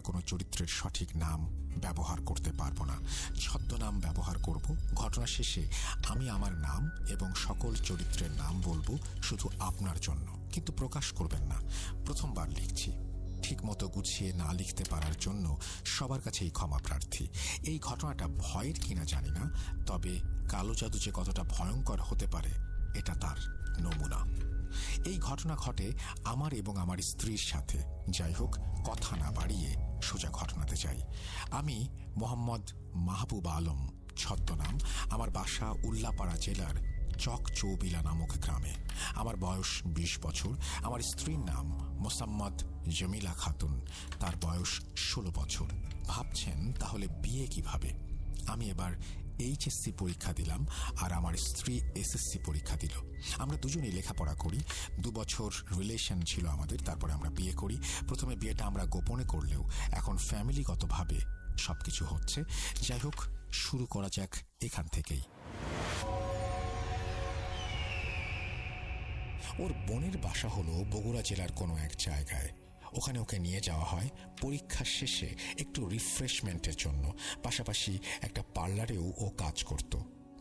কোনো চরিত্রের সঠিক নাম ব্যবহার করতে পারবো না। ছদ্মনাম ব্যবহার করব। ঘটনা শেষে আমি আমার নাম এবং সকল চরিত্রের নাম বলবো শুধু আপনার জন্য, কিন্তু প্রকাশ করবেন না। প্রথমবার লিখছি, ঠিক মতো গুছিয়ে না লিখতে পারার জন্য সবার কাছেই ক্ষমা প্রার্থী। এই ঘটনাটা ভয়ের কিনা জানি না, তবে কালো জাদু যে কতটা ভয়ঙ্কর হতে পারে এটা তার নমুনা। এই ঘটনা ঘটে আমার এবং আমার স্ত্রীর সাথে। যাই হোক, কথা না বাড়িয়ে সোজা ঘটনাতে যাই। আমি মোহাম্মদ মাহবুব আলম, ছদ্মনাম। আমার বাসা উল্লাপাড়া জেলার চকচৌবিলা নামক গ্রামে। আমার বয়স 20 বছর। আমার স্ত্রীর নাম মোসাম্মদ জমিলা খাতুন, তার বয়স 16 বছর। ভাবছেন তাহলে বিয়ে কিভাবে? আমি এবার এইচএসসি পরীক্ষা দিলাম আর আমার স্ত্রী এসএসসি পরীক্ষা দিল। আমরা দুজনেই লেখাপড়া করি। 2 বছর রিলেশন ছিল আমাদের, তারপরে আমরা বিয়ে করি। প্রথমে বিয়েটা আমরা গোপনে করলেও এখন ফ্যামিলিগতভাবে সবকিছু হচ্ছে। যাই হোক, শুরু করা যাক এখান থেকেই। ওর বোনের বাসা হলো বগুড়া জেলার কোনো এক জায়গায়। ওখানে ওকে নিয়ে যাওয়া হয় পরীক্ষার শেষে একটু রিফ্রেশমেন্টের জন্য। পাশাপাশি একটা পার্লারেও ও কাজ করত।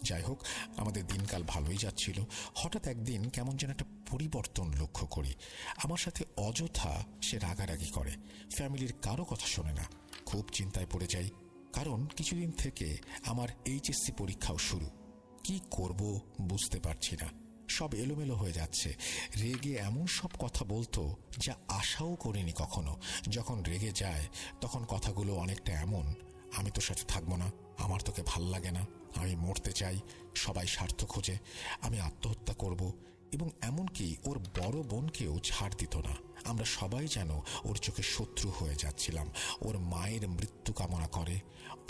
যাই হোক, আমাদের দিনকাল ভালোই যাচ্ছিল। হঠাৎ একদিন কেমন যেন একটা পরিবর্তন লক্ষ্য করি। আমার সাথে অযথা সে রাগারাগি করে, ফ্যামিলির কারো কথা শোনে না। খুব চিন্তায় পড়ে যাই, কারণ কিছুদিন থেকে আমার এইচএসসি পরীক্ষাও শুরু। কি করব বুঝতে পারছি না, সব এলোমেলো হয়ে যাচ্ছে। রেগে এমন সব কথা বলতো যা আশাও করিনি কখনো। যখন রেগে যায় তখন কথাগুলো অনেকটা এমন, আমি তোর সাথে থাকবো না, আমার তোকে ভাল লাগে না, আমি মরতে চাই, সবাই স্বার্থ খোঁজে, আমি আত্মহত্যা করব। এবং এমনকি ওর বড় বোনকেও ছাড় দিত না। আমরা সবাই যেন ওর চোখে শত্রু হয়ে যাচ্ছিলাম। ওর মায়ের মৃত্যু কামনা করে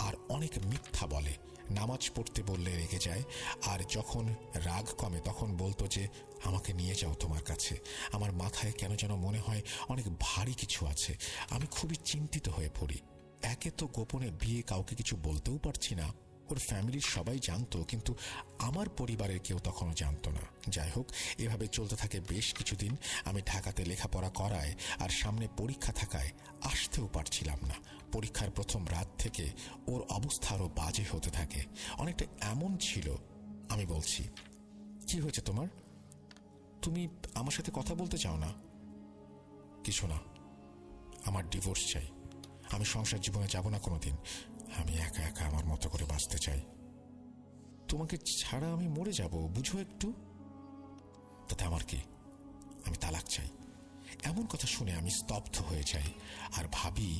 আর অনেক মিথ্যা বলে। নামাজ পড়তে বললে রেগে যায়, আর যখন রাগ কমে তখন বলতো যে আমাকে নিয়ে যাও তোমার কাছে। আমার মাথায় কেন যেন মনে হয় অনেক ভারী কিছু আছে। আমি খুবই চিন্তিত হয়ে পড়ি। একে তো গোপনে বিয়ে, কাউকে কিছু বলতেও পারছি না। ওর ফ্যামিলির সবাই জানতো, কিন্তু আমার পরিবারের কেউ তখনও জানতো না। যাই হোক, এভাবে চলতে থাকে বেশ কিছুদিন। আমি ঢাকাতে লেখাপড়া করায় আর সামনে পরীক্ষা থাকায় আসতেও পারছিলাম না। পরীক্ষার প্রথম রাত থেকে ওর অবস্থা আরো বাজে হতে থাকে। অনেকটা এমন ছিল, আমি বলছি, কি হয়েছে তোমার? তুমি আমার সাথে কথা বলতে চাও না? কিছু না, আমার ডিভোর্স চাই। আমি সংসার জীবনে যাব না কোনোদিন। আমি একা একা আমার মতো করে বাঁচতে চাই। তোমাকে ছাড়া আমি মরে যাব, বুঝো একটু? তাতে আমার কি? আমি তালাক চাই। এমন কথা শুনে আমি স্তব্ধ হয়ে যাই আর ভাবি